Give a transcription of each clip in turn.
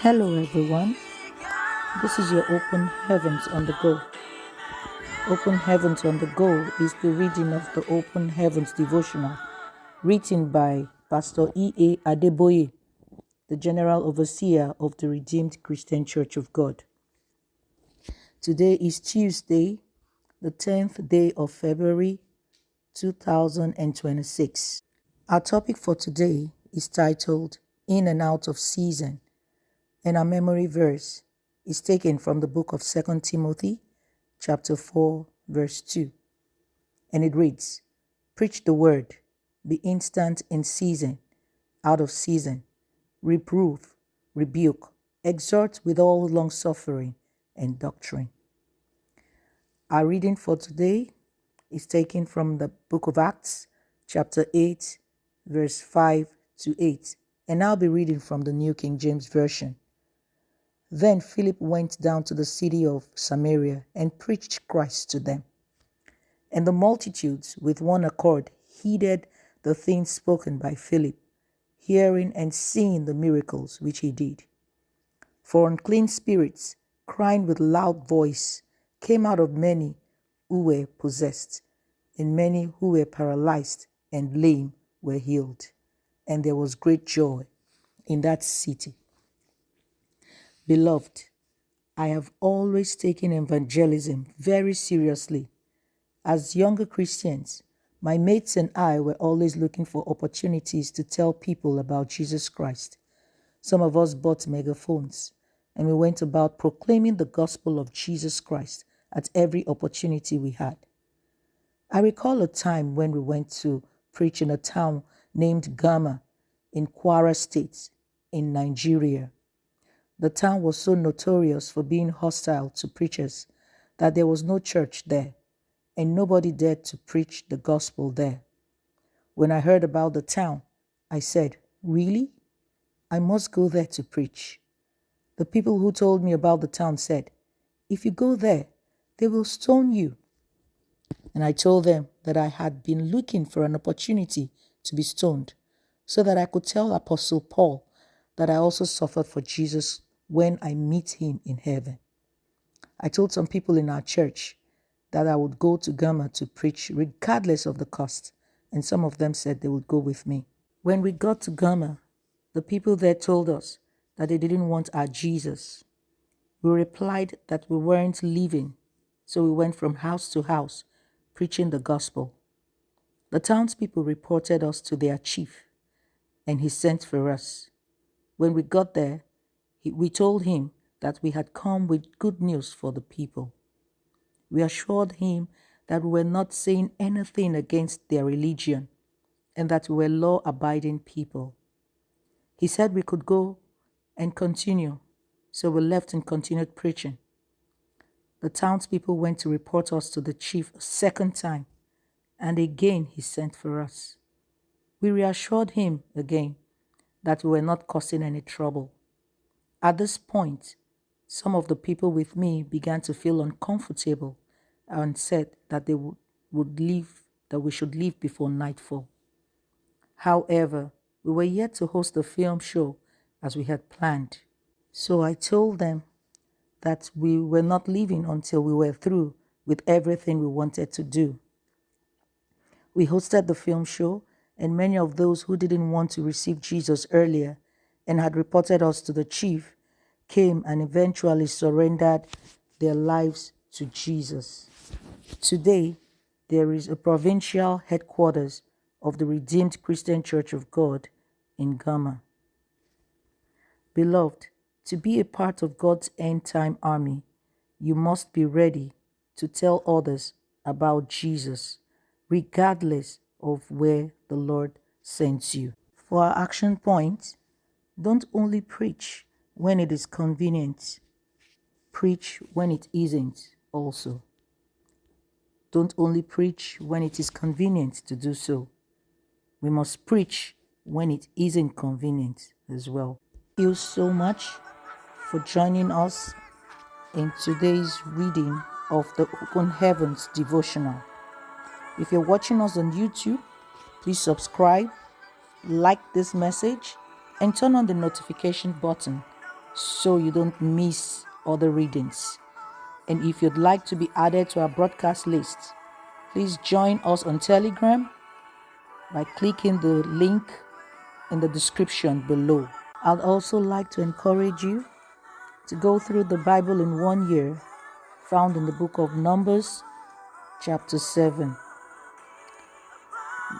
Hello everyone, this is your Open Heavens on the Go. Open Heavens on the Go is the reading of the Open Heavens Devotional written by Pastor E.A. Adeboye, the General Overseer of the Redeemed Christian Church of God. Today is Tuesday, the 10th day of February 2026. Our topic for today is titled In and Out of Season, and our memory verse is taken from the book of 2 Timothy chapter 4 verse 2. And it reads, "Preach the word, be instant in season, out of season, reprove, rebuke, exhort with all long-suffering and doctrine." Our reading for today is taken from the book of Acts chapter 8 verse 5 to 8. And I'll be reading from the New King James Version. Then Philip went down to the city of Samaria and preached Christ to them. And the multitudes with one accord heeded the things spoken by Philip, hearing and seeing the miracles which he did. For unclean spirits, crying with loud voice, came out of many who were possessed, and many who were paralyzed and lame were healed. And there was great joy in that city. Beloved, I have always taken evangelism very seriously. As younger Christians, my mates and I were always looking for opportunities to tell people about Jesus Christ. Some of us bought megaphones, and we went about proclaiming the gospel of Jesus Christ at every opportunity we had. I recall a time when we went to preach in a town named Gama in Kwara State in Nigeria. The town was so notorious for being hostile to preachers that there was no church there, and nobody dared to preach the gospel there. When I heard about the town, I said, "Really? I must go there to preach." The people who told me about the town said, "If you go there, they will stone you." And I told them that I had been looking for an opportunity to be stoned so that I could tell Apostle Paul that I also suffered for Jesus when I meet him in heaven. I told some people in our church that I would go to Gama to preach regardless of the cost, and some of them said they would go with me. When we got to Gama, the people there told us that they didn't want our Jesus. We replied that we weren't leaving, so we went from house to house preaching the gospel. The townspeople reported us to their chief, and he sent for us. When we got there, we told him that we had come with good news for the people. We assured him that we were not saying anything against their religion and that we were law-abiding people. He said we could go and continue, so we left and continued preaching. The townspeople went to report us to the chief a second time, and again he sent for us. We reassured him again that we were not causing any trouble. At this point, some of the people with me began to feel uncomfortable and said that they would leave, that we should leave before nightfall. However, we were yet to host the film show as we had planned. So I told them that we were not leaving until we were through with everything we wanted to do. We hosted the film show, and many of those who didn't want to receive Jesus earlier and had reported us to the chief came and eventually surrendered their lives to Jesus. Today, there is a provincial headquarters of the Redeemed Christian Church of God in Gama. Beloved, to be a part of God's end-time army, you must be ready to tell others about Jesus, regardless of where the Lord sends you. For our action point, don't only preach when it is convenient, preach when it isn't also. Don't only preach when it is convenient to do so. We must preach when it isn't convenient as well. Thank you so much for joining us in today's reading of the Open Heavens Devotional. If you're watching us on YouTube, please subscribe, like this message, and turn on the notification button so you don't miss other readings. And if you'd like to be added to our broadcast list, please join us on Telegram by clicking the link in the description below. I'd also like to encourage you to go through the Bible in 1 year, found in the book of Numbers, chapter 7.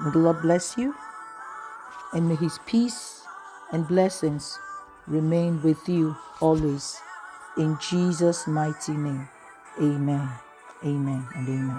May the Lord bless you, and may His peace and blessings remain with you always. In Jesus' mighty name, amen, amen, and amen.